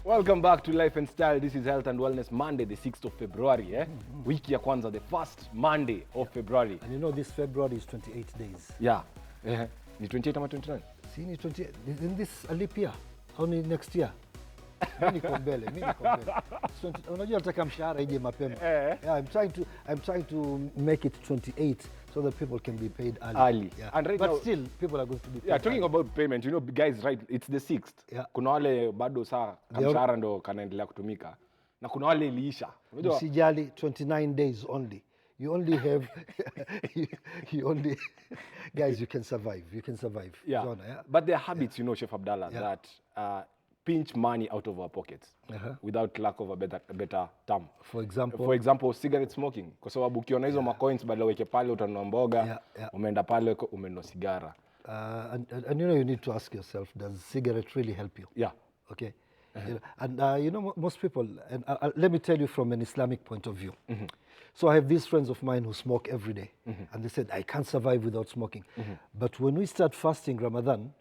Welcome back to Life and Style. This is Health and Wellness Monday, the 6th of February. Wiki ya kwanza, the first Monday of February. And you know this February is 28 days. Yeah. Ni 28 ama 29? See, ni 28. Isn't this a leap year? Only next year? Mimi niko mbele. Unajua nataka mshahara ije mapema. Yeah, I'm trying to make it 28 so that people can be paid early. Yeah. And right but now, still people are going to be paid. Yeah, talking about payment, you know guys, right, it's the 6th. Yeah. Kuna wale bado saa mshahara ndo kanaendelea kutumika. Na kuna wale iliisha. Unajua usijali, 29 days only. You only have, you only, guys, you can survive. You can survive. Yeah. Zona, yeah? But there are habits, you know, Chef Abdallah, that pinch money out of our pockets without lack of a better term. For example, cigarette smoking. Kwa sababu ukiona hizo macoins badala weke pale utanunua mboga, umeenda pale umenunua sigara. And you know, you need to ask yourself, does cigarette really help you? Yeah. Okay. And you know, most people, and let me tell you from an Islamic point of view. So I have these friends of mine who smoke every day, and they said, I can't survive without smoking. But when we start fasting Ramadan,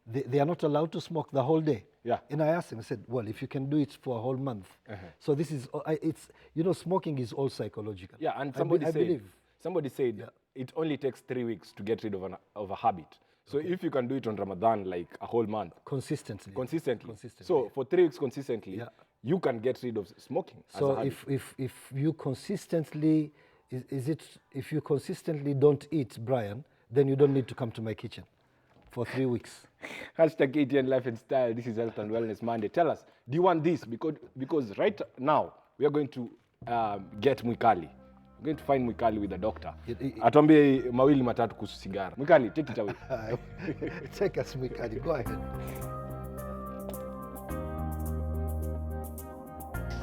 they are not allowed to smoke the whole day. Yeah. And I asked him, I said, well, if you can do it for a whole month. So this is, it's, you know, smoking is all psychological. Yeah, and somebody said it only takes 3 weeks to get rid of a habit. So if you can do it on Ramadan, like a whole month. Consistently. So for 3 weeks consistently, you can get rid of smoking. So if you consistently, if you consistently don't eat, Brian, then you don't need to come to my kitchen for 3 weeks. Hashtag ATN Life and Style. This is Health and Wellness Monday. Tell us, do you want this? Because right now, we are going to get Mwikali. We're going to find Mwikali with a doctor. Atuambie mawili matatu kuhusu sigara. Mwikali, take it away. Take us, Mwikali. Go ahead.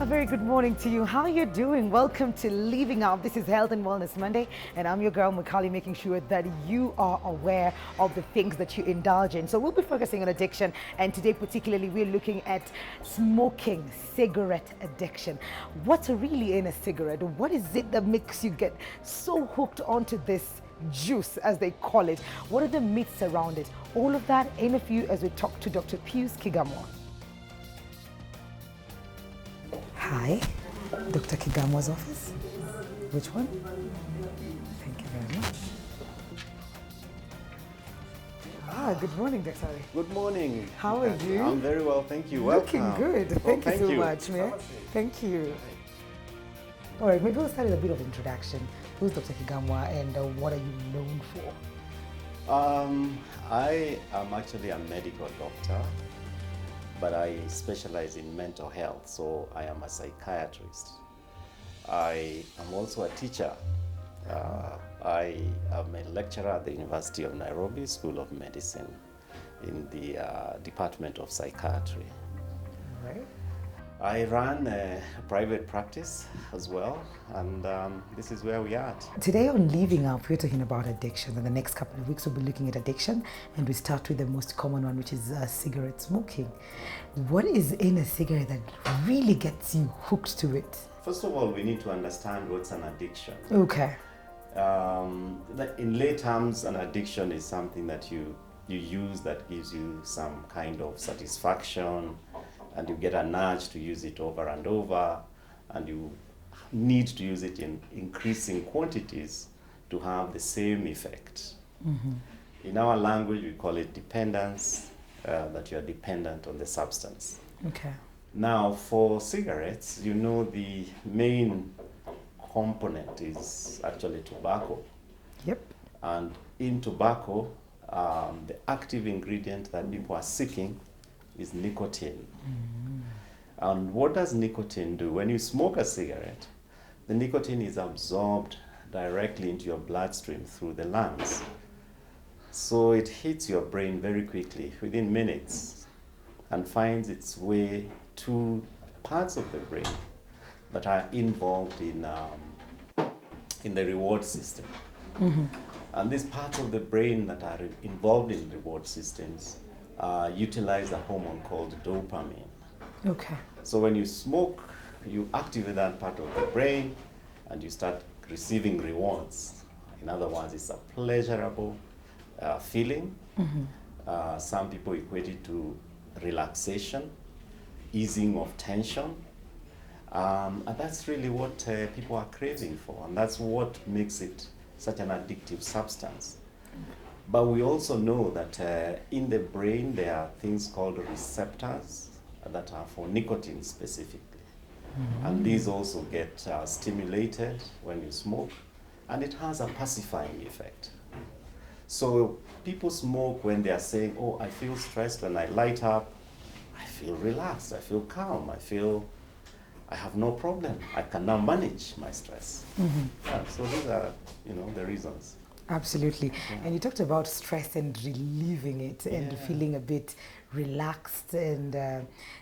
A very good morning to you. How are you doing? Welcome to Leaving Out. This is Health and Wellness Monday, and I'm your girl, Mwikali, making sure that you are aware of the things that you indulge in. So we'll be focusing on addiction, and today particularly we're looking at smoking, cigarette addiction. What's really in a cigarette? What is it that makes you get so hooked onto this juice, as they call it? What are the myths around it? All of that in a few as we talk to Dr. Pius Kigamwa. Hi, Dr. Kigamwa's office. Which one? Thank you very much. Good morning, Dr. Ali. Good morning. How are you? I'm very well, thank you. Welcome. Looking good. Thank you so much, man. Thank you. All right, maybe we'll start with a bit of introduction. Who's Dr. Kigamwa and what are you known for? I am actually a medical doctor, but I specialize in mental health, so I am a psychiatrist. I am also a teacher. I am a lecturer at the University of Nairobi School of Medicine in the Department of Psychiatry. Right. I run a private practice as well, and this is where we are at. Today on Leaving Out, we're talking about addiction. In the next couple of weeks, we'll be looking at addiction, and we start with the most common one, which is cigarette smoking. What is in a cigarette that really gets you hooked to it? First of all, we need to understand what's an addiction. Okay. In lay terms, an addiction is something that you use that gives you some kind of satisfaction, and you get an urge to use it over and over, and you need to use it in increasing quantities to have the same effect. In our language, we call it dependence, that you are dependent on the substance. Okay. Now, for cigarettes, you know the main component is actually tobacco. Yep. And in tobacco, the active ingredient that people are seeking is nicotine. And what does nicotine do? When you smoke a cigarette, the nicotine is absorbed directly into your bloodstream through the lungs. So it hits your brain very quickly, within minutes, and finds its way to parts of the brain that are involved in the reward system. And these parts of the brain that are involved in reward systems utilize a hormone called dopamine. Okay. So when you smoke, you activate that part of the brain and you start receiving rewards. In other words, it's a pleasurable feeling. Some people equate it to relaxation. easing of tension. And that's really what people are craving for, and that's what makes it such an addictive substance. But we also know that in the brain there are things called receptors that are for nicotine specifically. And these also get stimulated when you smoke, and it has a pacifying effect. So people smoke when they are saying, oh, I feel stressed, when I light up, I feel relaxed, I feel calm, I have no problem. I can now manage my stress. Yeah, so these are, the reasons. Absolutely. And you talked about stress and relieving it and feeling a bit relaxed, and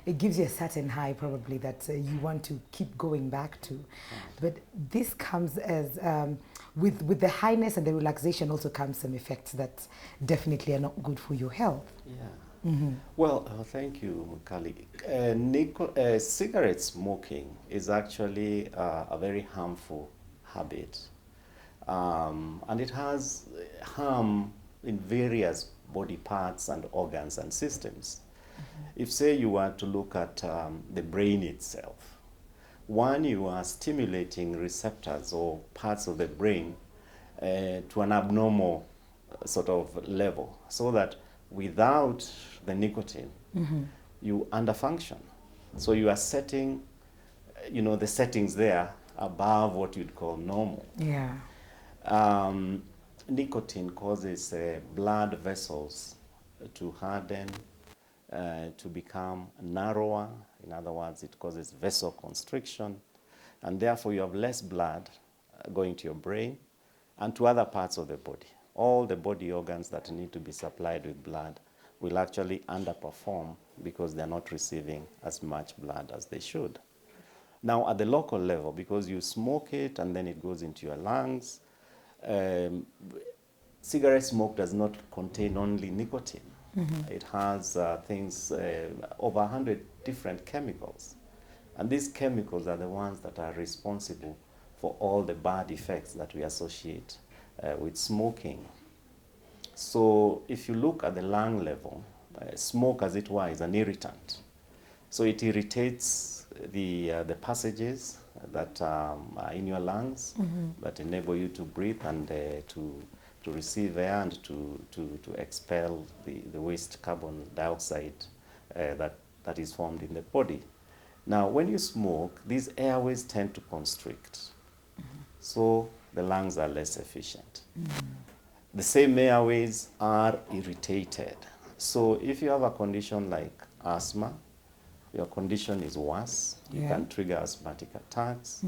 it gives you a certain high probably that you want to keep going back to. But this comes as, with the highness and the relaxation also comes some effects that definitely are not good for your health. Yeah. Well, thank you, Mwikali. Cigarette smoking is actually a very harmful habit. And it has harm in various body parts and organs and systems. If, say, you were to look at the brain itself, one, you are stimulating receptors or parts of the brain to an abnormal sort of level, so that without the nicotine, you underfunction. So you are setting, the settings there above what you'd call normal. Yeah. Nicotine causes blood vessels to harden, to become narrower. In other words, it causes vasoconstriction, and therefore you have less blood going to your brain and to other parts of the body. All the body organs that need to be supplied with blood will actually underperform because they're not receiving as much blood as they should. Now, at the local level, because you smoke it and then it goes into your lungs, cigarette smoke does not contain only nicotine. It has things, over 100 different chemicals. And these chemicals are the ones that are responsible for all the bad effects that we associate with smoking. So if you look at the lung level, smoke, as it were, is an irritant. So it irritates the passages that are in your lungs that enable you to breathe and to receive air and to expel the waste carbon dioxide that is formed in the body. Now, when you smoke, these airways tend to constrict. So the lungs are less efficient. The same airways are irritated. So if you have a condition like asthma, your condition is worse. You can trigger asthmatic attacks.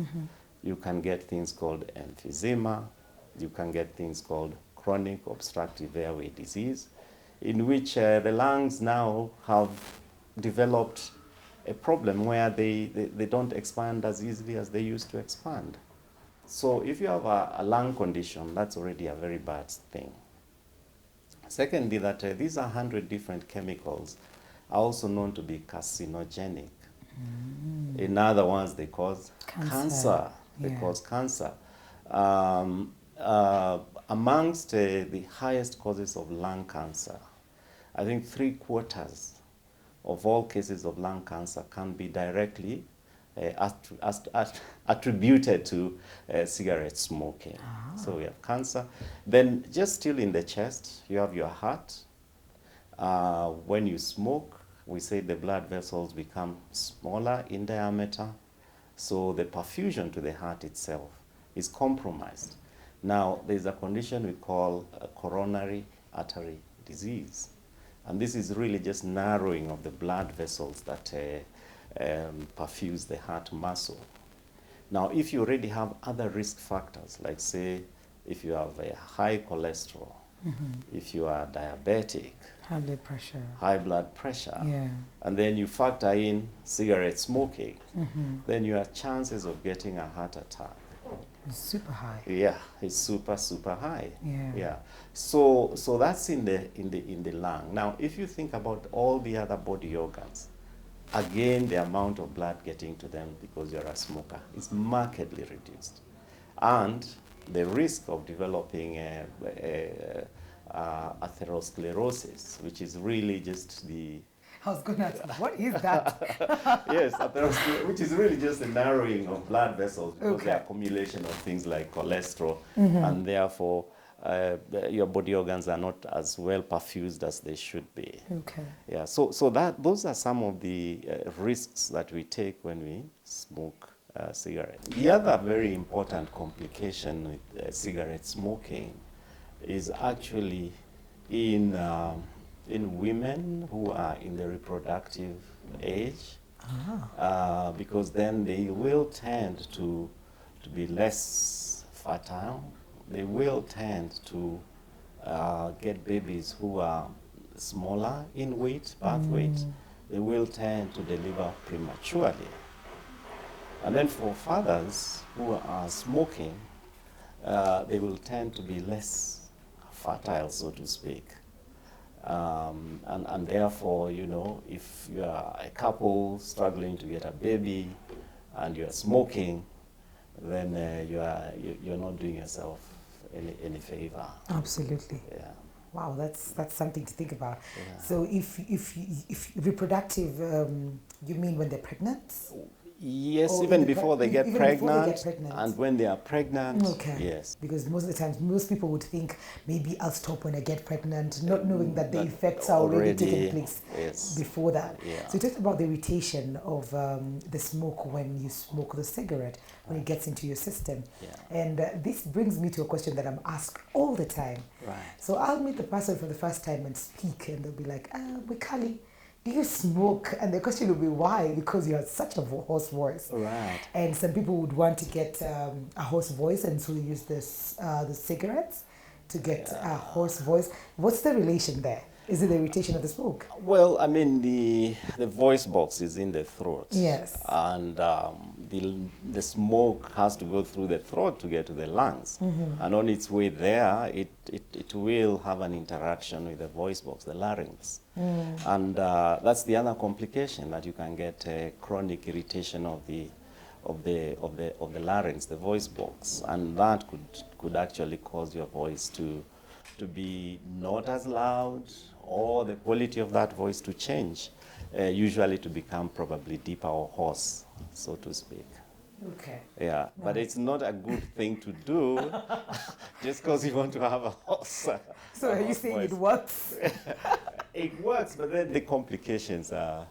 You can get things called emphysema. You can get things called chronic obstructive airway disease, in which the lungs now have developed a problem where they don't expand as easily as they used to expand. So if you have a lung condition, that's already a very bad thing. Secondly, that these 100 different chemicals are also known to be carcinogenic. In other words, they cause cancer. They cause cancer. Amongst the highest causes of lung cancer, I think 3/4 of all cases of lung cancer can be directly attributed to cigarette smoking. So we have cancer. Then just still in the chest, you have your heart. When you smoke, we say the blood vessels become smaller in diameter, so the perfusion to the heart itself is compromised. Now, there's a condition we call a coronary artery disease, and this is really just narrowing of the blood vessels that perfuse the heart muscle. Now, if you already have other risk factors, like say, if you have a high cholesterol, if you are diabetic, high blood pressure, and then you factor in cigarette smoking, then your chances of getting a heart attack is super high. Yeah, it's super high. Yeah. So that's in the lung. Now, if you think about all the other body organs, again, the amount of blood getting to them because you're a smoker is markedly reduced, and the risk of developing atherosclerosis, which is really just I was going to ask, what is that? Yes, atherosclerosis, which is really just a narrowing of blood vessels because Okay. the accumulation of things like cholesterol, and therefore your body organs are not as well perfused as they should be. Okay. Yeah, so those are some of the risks that we take when we smoke cigarettes. The other very important complication with cigarette smoking is actually in women who are in the reproductive age, because then they will tend to be less fertile. They will tend to get babies who are smaller in weight, birth weight. They will tend to deliver prematurely. And then for fathers who are smoking, they will tend to be less fertile, so to speak. And therefore, you know, if you are a couple struggling to get a baby and you're smoking, then you're not doing yourself any favor. Absolutely. Yeah. Wow, that's something to think about. Yeah. So if reproductive, you mean when they're pregnant? Yes, Or even in the before they get even before they pregnant, get pregnant. and when they are pregnant. Okay. Yes. Because most of the times, most people would think maybe I'll stop when I get pregnant, not knowing that the That effects are already taking already- place yes. before that. Yeah. So you talked about the irritation of the smoke when you smoke the cigarette, when it gets into your system. Yeah. And this brings me to a question that I'm asked all the time. Right. So I'll meet the person for the first time and speak, and they'll be like, Mwikali, do you smoke? And the question will be, why? Because you have such a hoarse voice. Right. And some people would want to get a hoarse voice, and so they use the cigarettes to get a hoarse voice. What's the relation there? Is it the irritation of the smoke? Well, I mean, the voice box is in the throat. Yes. And the smoke has to go through the throat to get to the lungs. And on its way there, it will have an interaction with the voice box, the larynx. And that's the other complication, that you can get chronic irritation of the larynx, the voice box, and that could actually cause your voice to be not as loud, or the quality of that voice to change, usually to become probably deeper or hoarse, so to speak. Okay. Yeah, but it's not a good thing to do just because you want to have a hoarse. So are you saying it works? It works, but then the complications are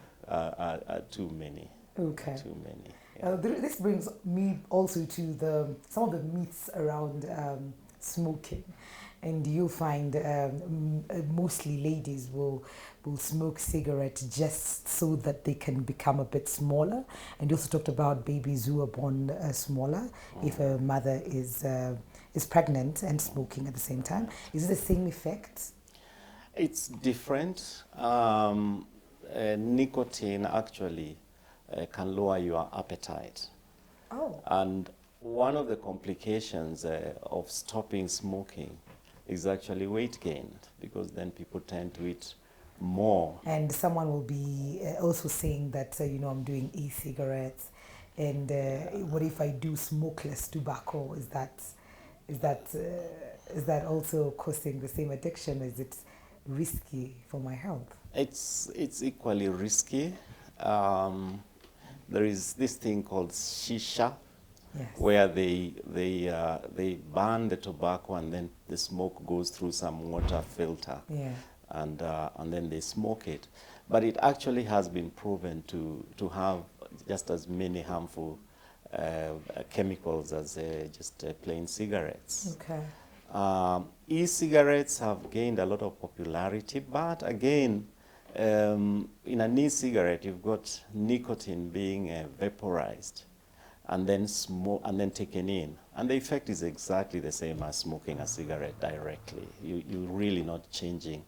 too many. Okay. Too many. Yeah. This brings me also to some of the myths around smoking. And you'll find mostly ladies will smoke cigarettes just so that they can become a bit smaller. And you also talked about babies who are born smaller if a mother is pregnant and smoking at the same time. Is it the same effect? It's different. Nicotine actually can lower your appetite. Oh. And one of the complications of stopping smoking is actually weight gain, because then people tend to eat more. And someone will be also saying that, I'm doing e-cigarettes, and what if I do smokeless tobacco? Is that also causing the same addiction? Is it risky for my health? It's equally risky. There is this thing called shisha, Yes. where they burn the tobacco and then the smoke goes through some water filter, Yeah. and then they smoke it. But it actually has been proven to have just as many harmful chemicals as just plain cigarettes. Okay. E-cigarettes have gained a lot of popularity, but again, in an e-cigarette, you've got nicotine being vaporized and then taken in, and the effect is exactly the same as smoking a cigarette directly. You're really not changing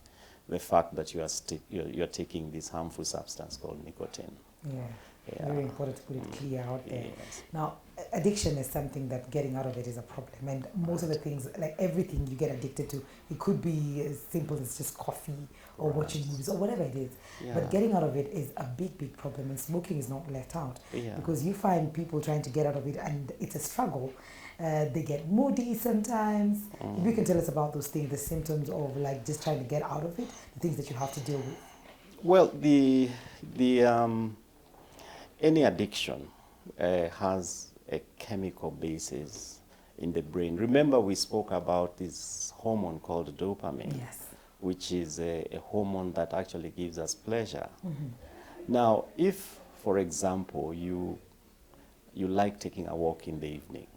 the fact that you're taking this harmful substance called nicotine. Yeah. Yeah. Very important to put it clear out there. Yes. Now, addiction is something that getting out of it is a problem. And most of the things, like everything you get addicted to, it could be as simple as just coffee or watching movies or whatever it is. Yeah. But getting out of it is a big, big problem. And smoking is not left out. Yeah. Because you find people trying to get out of it and it's a struggle. They get moody sometimes. If you can tell us about those things, the symptoms of like just trying to get out of it, the things that you have to deal with. Well, any addiction has a chemical basis in the brain. Remember, we spoke about this hormone called dopamine, Yes. which is a hormone that actually gives us pleasure. Now, if, for example, you like taking a walk in the evening,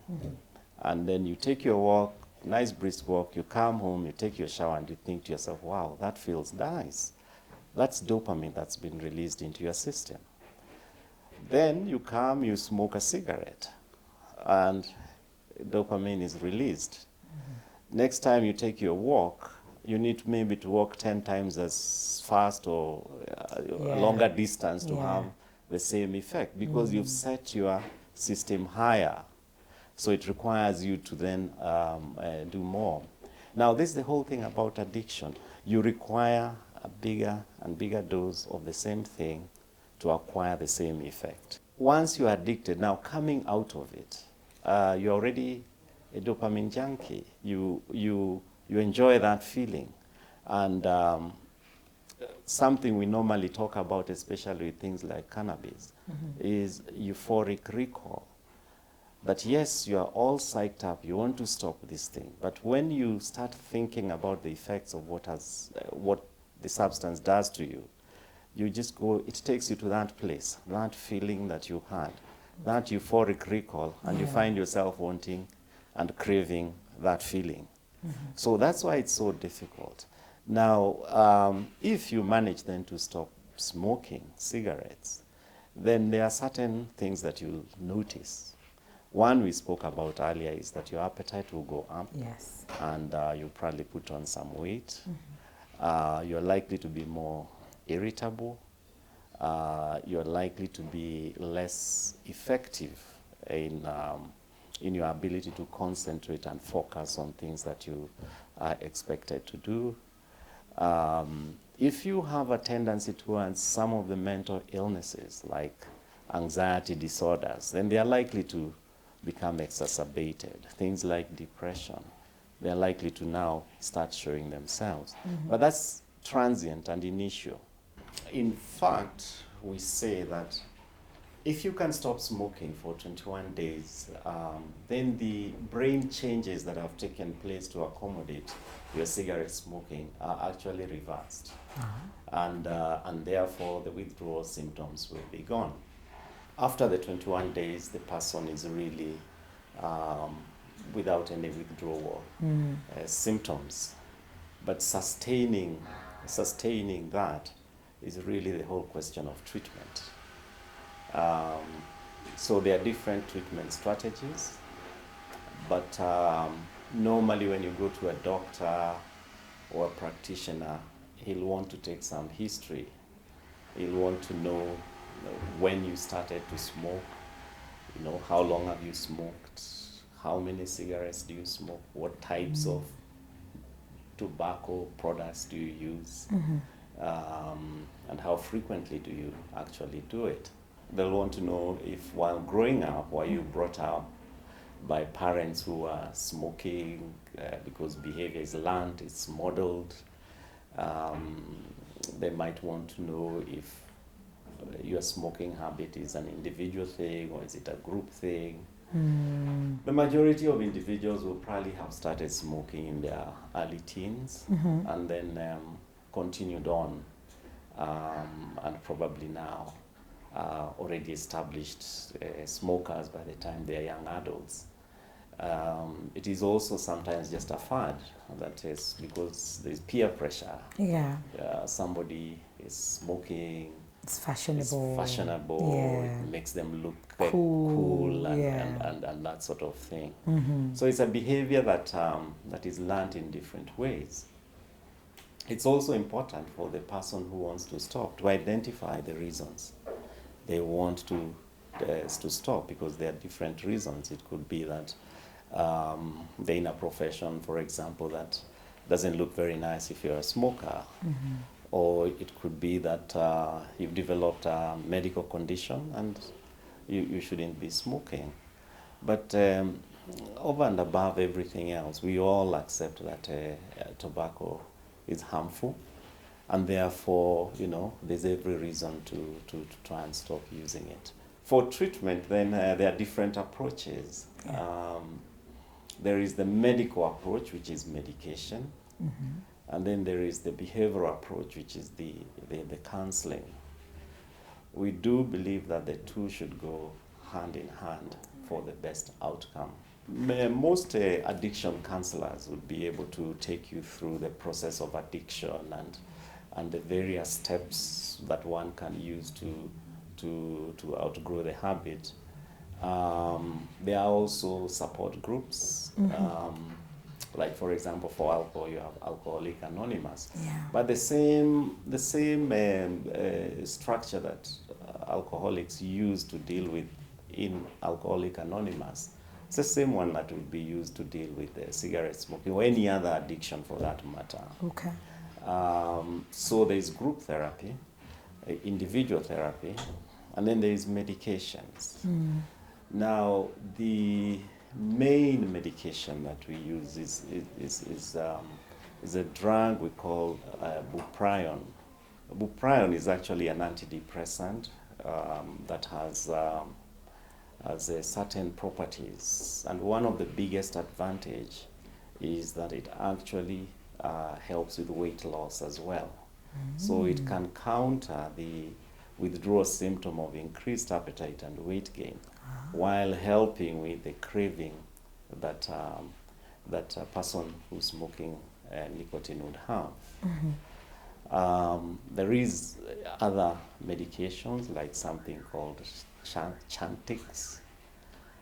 and then you take your walk, nice brisk walk, you come home, you take your shower, and you think to yourself, wow, that feels nice. That's dopamine that's been released into your system. Then you come, you smoke a cigarette, and dopamine is released. Next time you take your walk, you need maybe to walk 10 times as fast or a longer distance to have the same effect, because you've set your system higher. So it requires you to then do more. Now, this is the whole thing about addiction. You require a bigger and bigger dose of the same thing to acquire the same effect. Once you're addicted, now coming out of it, you're already a dopamine junkie. You enjoy that feeling. And something we normally talk about, especially with things like cannabis, is euphoric recall. That yes, you are all psyched up, you want to stop this thing, but when you start thinking about the effects of what the substance does to you, you just go, it takes you to that place, that feeling that you had, that euphoric recall, and you find yourself wanting and craving that feeling. So that's why it's so difficult. Now, if you manage then to stop smoking cigarettes, then there are certain things that you'll notice. One we spoke about earlier is that your appetite will go up. Yes. And you'll probably put on some weight. You're likely to be more irritable. You're likely to be less effective in your ability to concentrate and focus on things that you are expected to do. If you have a tendency towards some of the mental illnesses like anxiety disorders, then they are likely to become exacerbated. Things like depression, they're likely to now start showing themselves. But that's transient and initial. In fact, we say that if you can stop smoking for 21 days, then the brain changes that have taken place to accommodate your cigarette smoking are actually reversed. And therefore, the withdrawal symptoms will be gone. After the 21 days, the person is really without any withdrawal symptoms. But sustaining that is really the whole question of treatment. So there are different treatment strategies, but normally when you go to a doctor or a practitioner, he'll want to take some history. He'll want to know when you started to smoke, how long have you smoked, how many cigarettes do you smoke, what types of tobacco products do you use, and how frequently do you actually do it. They'll want to know if while growing up, were you brought up by parents who are smoking, because behavior is learned, it's modeled. They might want to know if your smoking habit is an individual thing or is it a group thing. The majority of individuals will probably have started smoking in their early teens and then continued on and probably now already established smokers by the time they are young adults. It is also sometimes just a fad, that is because there's peer pressure. Yeah. Somebody is smoking. It's fashionable. It's fashionable. Yeah. It makes them look Cool, and that sort of thing. So it's a behavior that is learned in different ways. It's also important for the person who wants to stop to identify the reasons they want to stop, because there are different reasons. It could be that they're in a profession, for example, that doesn't look very nice if you're a smoker. Or it could be that you've developed a medical condition and you shouldn't be smoking. But over and above everything else, we all accept that tobacco is harmful. and therefore, there's every reason to try and stop using it. For treatment, then there are different approaches. Yeah. There is the medical approach, which is medication, and then there is the behavioral approach, which is the counseling. We do believe that the two should go hand in hand for the best outcome. Most addiction counselors would be able to take you through the process of addiction and the various steps that one can use to outgrow the habit. There are also support groups. Like, for example, for alcohol, you have Alcoholics Anonymous. Yeah. But the same structure that alcoholics use to deal with in Alcoholics Anonymous, it's the same one that will be used to deal with cigarette smoking or any other addiction for that matter. Okay. So there's group therapy, individual therapy, and then there's medications. Now, the main medication that we use is a drug we call bupropion. Bupropion is actually an antidepressant that has certain properties, and one of the biggest advantage is that it actually helps with weight loss as well. So it can counter the withdrawal symptom of increased appetite and weight gain, while helping with the craving that a person who's smoking nicotine would have. There is other medications like something called Chantix.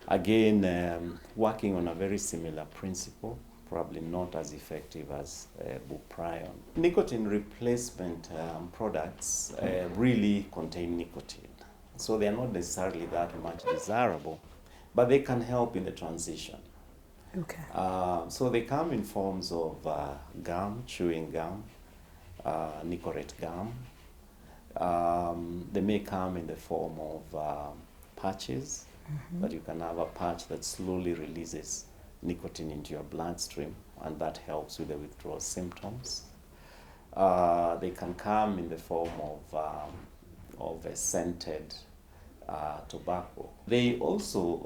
Again, working on a very similar principle, probably not as effective as bupropion. Nicotine replacement products really contain nicotine, so they are not necessarily that much desirable, but they can help in the transition. Okay. So they come in forms of gum, chewing gum, Nicorette gum. They may come in the form of patches, that you can have a patch that slowly releases nicotine into your bloodstream, and that helps with the withdrawal symptoms. They can come in the form of a scented tobacco. They also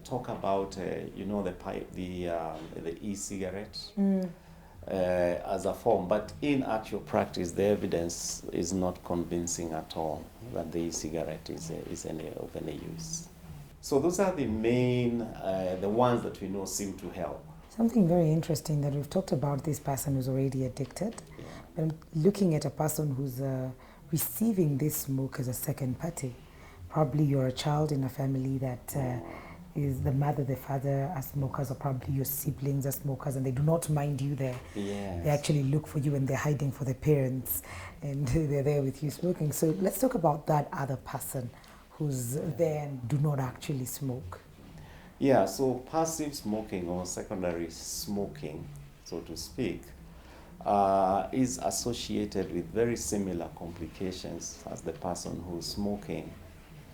talk about the e-cigarette as a form, but in actual practice, the evidence is not convincing at all that the e-cigarette is of any use. So those are the main, the ones that we know seem to help. Something very interesting that we've talked about this person who's already addicted, but I'm looking at a person who's receiving this smoke as a second party. Probably you're a child in a family that is the mother, the father are smokers, or probably your siblings are smokers, and they do not mind you there. Yes. They actually look for you and they're hiding for the parents, and they're there with you smoking. So let's talk about that other person who's there and do not actually smoke. Yeah, so passive smoking or secondary smoking, so to speak, is associated with very similar complications as the person who's smoking.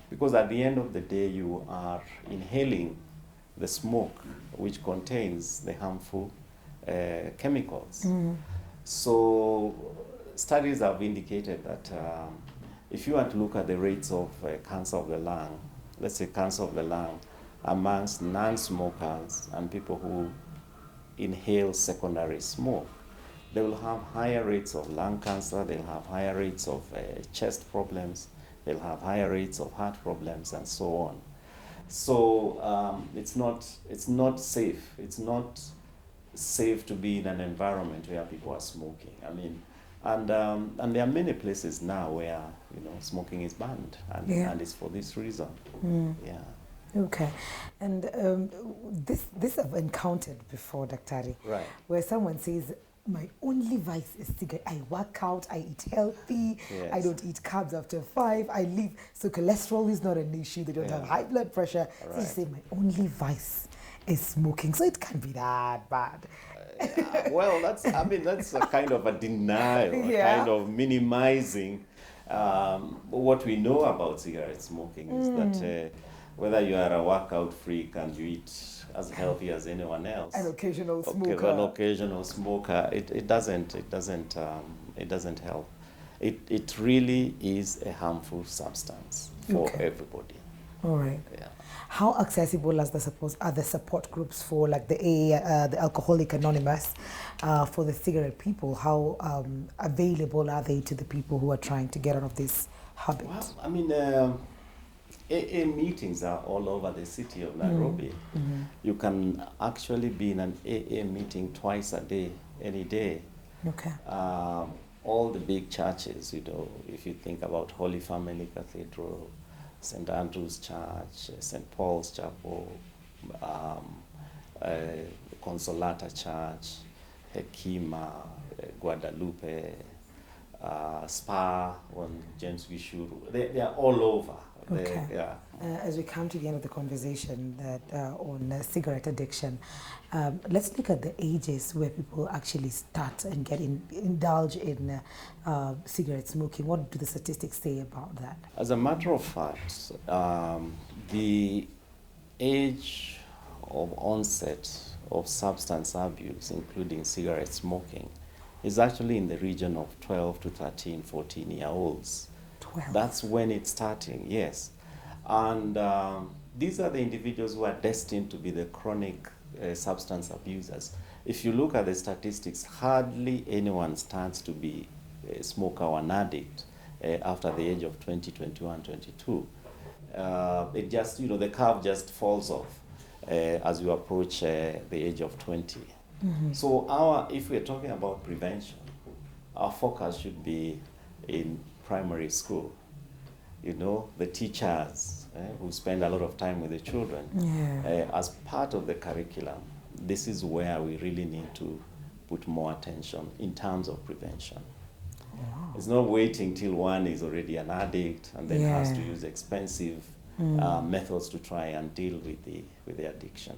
Because at the end of the day, you are inhaling the smoke, which contains the harmful chemicals. So studies have indicated that if you want to look at the rates of cancer of the lung, let's say cancer of the lung, amongst non-smokers and people who inhale secondary smoke, they will have higher rates of lung cancer, they'll have higher rates of chest problems, they'll have higher rates of heart problems, and so on. So it's not safe. It's not safe to be in an environment where people are smoking. I mean, and there are many places now where smoking is banned, and it's for this reason. Yeah. Okay, and this I've encountered before, Daktari, Right. where someone says, my only vice is cigarette. I work out, I eat healthy, Yes. I don't eat carbs after 5, I live, so cholesterol is not an issue, they don't have high blood pressure. So you Right. say, my only vice is smoking, so it can't be that bad. Well, that's a kind of a denial, a kind of minimizing what we know about cigarette smoking is that whether you are a workout freak and you eat as healthy as anyone else, An occasional okay, smoker. an occasional smoker, it doesn't It doesn't help. It really is a harmful substance for everybody. All right. Yeah. How accessible are the support groups for like the AA, the Alcoholic Anonymous, for the cigarette people? How available are they to the people who are trying to get out of this habit? Well, I mean, AA meetings are all over the city of Nairobi. You can actually be in an AA meeting twice a day, any day. Okay. All the big churches, you know, if you think about Holy Family Cathedral, St. Andrew's Church, St. Paul's Chapel, Consolata Church, Hekima, Guadalupe, Spa on James Gishuru. They are all over. Okay. Yeah. As we come to the end of the conversation on cigarette addiction, let's look at the ages where people actually start and indulge in cigarette smoking. What do the statistics say about that? As a matter of fact, the age of onset of substance abuse, including cigarette smoking, is actually in the region of 12 to 13, 14-year-olds. 12. That's when it's starting, yes. And these are the individuals who are destined to be the chronic substance abusers. If you look at the statistics, hardly anyone starts to be a smoker or an addict after the age of 20, 21, 22. It just, you know, the curve just falls off as you approach the age of 20. So if we're talking about prevention, our focus should be in primary school. You know, the teachers who spend a lot of time with the children. As part of the curriculum, this is where we really need to put more attention in terms of prevention. Wow. It's not waiting till one is already an addict and then has to use expensive methods to try and deal with the addiction.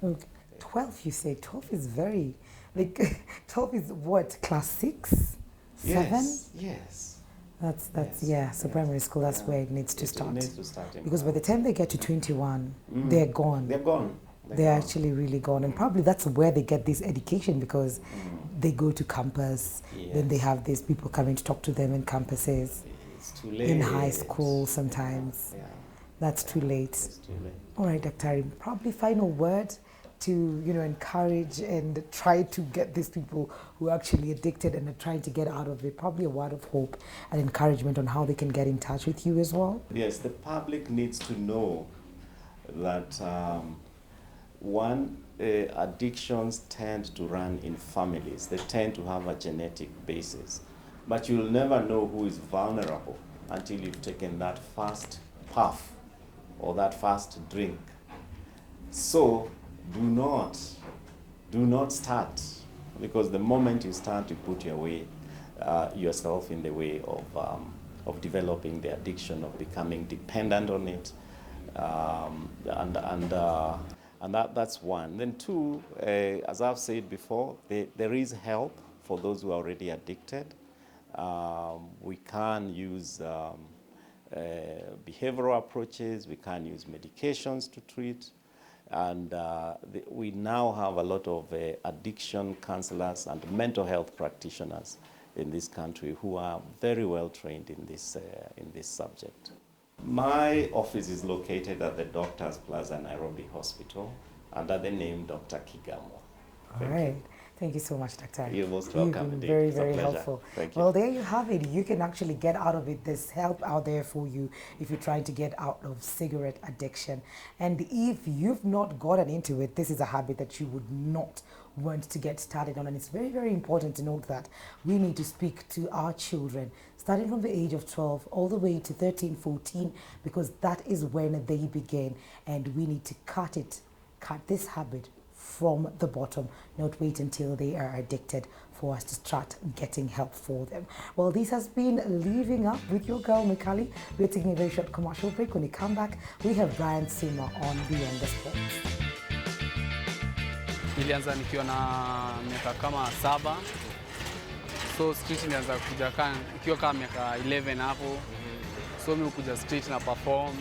Okay. 12, you say. 12 is very, like, 12 is what, class 6? 7? Yes. So primary school, that's where it needs to start. It needs to start. Because by the time they get to 21, they're gone. They're gone. They're actually really gone. And probably that's where they get this education, because they go to campus, then they have these people coming to talk to them in campuses. It's too late. In high school sometimes. That's too late. It's too late. All right, Dr. Probably final word to, you know, encourage and try to get these people who are actually addicted and are trying to get out of it, probably a word of hope and encouragement on how they can get in touch with you as well. Yes, the public needs to know that addictions tend to run in families. They tend to have a genetic basis. But you'll never know who is vulnerable until you've taken that first puff or that first drink. So do not start, because the moment you start, you put yourself in the way of developing the addiction, of becoming dependent on it, and that's one. Then two, as I've said before, there is help for those who are already addicted. We can use behavioral approaches, we can use medications to treat. And we now have a lot of addiction counselors and mental health practitioners in this country who are very well trained in this subject. My office is located at the Doctors Plaza Nairobi Hospital under the name Dr. Kigamo. All right. Thank you so much, Dr. You're most welcome. You've been very, very helpful. Thank you. Well, there you have it. You can actually get out of it. There's help out there for you if you're trying to get out of cigarette addiction. And if you've not gotten into it, this is a habit that you would not want to get started on. And it's very, very important to note that we need to speak to our children, starting from the age of 12 all the way to 13, 14, because that is when they begin. And we need to cut this habit from the bottom, not wait until they are addicted for us to start getting help for them. Well, this has been Living Up with your girl Mwikali. We're taking a very short commercial break. When we come back, we have Brian Tsuma on Beyond the Sports. Nilianza nikiwa na miaka kama 7. So street nilianza kuja ikiwa kama miaka 11 hapo. So mimi kuja street na perform,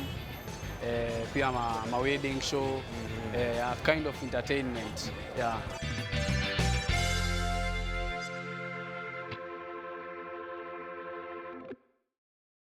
pia ma wedding show, kind of entertainment. Yeah.